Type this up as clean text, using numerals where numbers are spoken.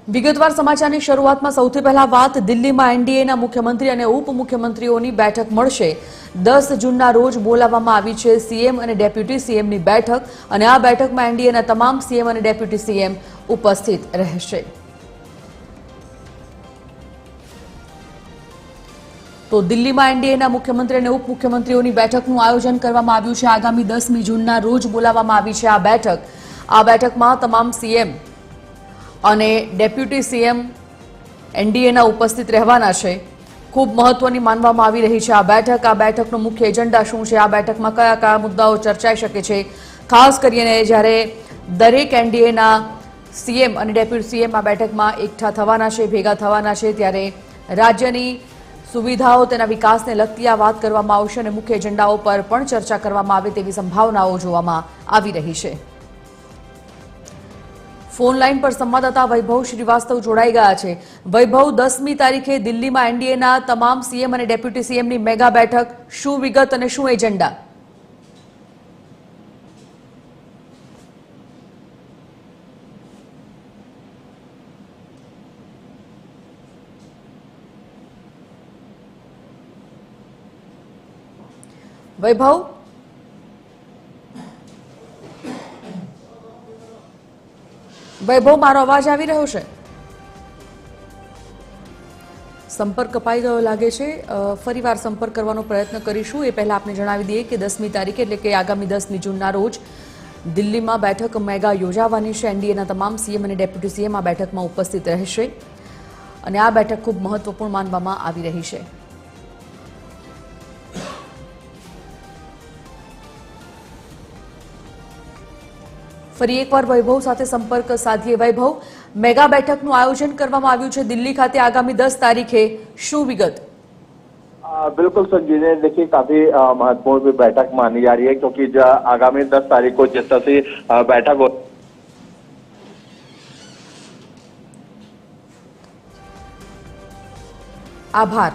વિગતવાર સમાચારની શરૂઆતમાં સૌથી પહેલા વાત દિલ્હીમાં એનડીએના મુખ્યમંત્રી અને ઉપમુખ્યમંત્રીઓની બેઠક મળશે। 10 જૂનના રોજ બોલાવવામાં આવી છે સીએમ અને ડેપ્યુટી સીએમની બેઠક અને આ બેઠકમાં એનડીએના તમામ સીએમ અને ડેપ્યુટી સીએમ ઉપસ્થિત રહેશે। તો દિલ્હીમાં એનડીએના મુખ્યમંત્રી અને ઉપમુખ્યમંત્રીઓની બેઠકનું આયોજન કરવામાં આવ્યું છે। આગામી 10મી જૂનના રોજ બોલાવવામાં આવી છે આ બેઠક। આ બેઠકમાં તમામ સીએમ અને ડેપ્યુટી સીએમ એનડીએના ઉપસ્થિત રહેવાના છે। ખૂબ મહત્વની માનવામાં આવી રહી છે આ બેઠક। આ બેઠકનો મુખ્ય એજન્ડા શું છે, આ બેઠકમાં કયા કયા મુદ્દાઓ ચર્ચાઈ શકે છે, ખાસ કરીને જ્યારે દરેક એનડીએના સીએમ અને ડેપ્યુટી સીએમ આ બેઠકમાં એકઠા થવાના છે, ભેગા થવાના છે, ત્યારે રાજ્યની સુવિધાઓ, તેના વિકાસને લગતી આ વાત કરવામાં આવશે અને મુખ્ય એજન્ડાઓ પર પણ ચર્ચા કરવામાં આવે તેવી સંભાવનાઓ જોવામાં આવી રહી છે। ફોન લાઈન પર સંવાદદાતા વૈભવ શ્રીવાસ્તવ જોડાઈ ગયા છે। વૈભવ, 10મી તારીખે દિલ્હીમાં એનડીએના તમામ સીએમ અને ડેપ્યુટી સીએમની મેગા બેઠક, શું વિગત અને શું એજન્ડા? વૈભવ, વૈભવ, મારો અવાજ આવી રહ્યો છે? સંપર્ક કપાઈ ગયો લાગે છે। ફરીવાર સંપર્ક કરવાનો પ્રયત્ન કરીશું। એ પહેલા આપને જણાવી દઈએ કે 10મી તારીખે એટલે કે આગામી 10મી જૂનના રોજ દિલ્હીમાં બેઠક મેગા યોજાવાની છે। એનડીએના તમામ સીએમ અને ડેપ્યુટી સીએમ આ બેઠકમાં ઉપસ્થિત રહેશે અને આ બેઠક ખૂબ મહત્વપૂર્ણ માનવામાં આવી રહી છે। ફરી એકવાર વૈભવ સાથે સંપર્ક સાધીએ। वैभव, मेगा बैठकનું આયોજન કરવામાં આવ્યું છે દિલ્હી ખાતે આગામી 10 તારીખે, શું વિગત? बिल्कुल संजीवनी, देखिए काफी महत्वपूर्ण बैठक मानी जा रही है क्योंकि आगामी 10 तारीख को जिस तरह से बैठक हो आभार।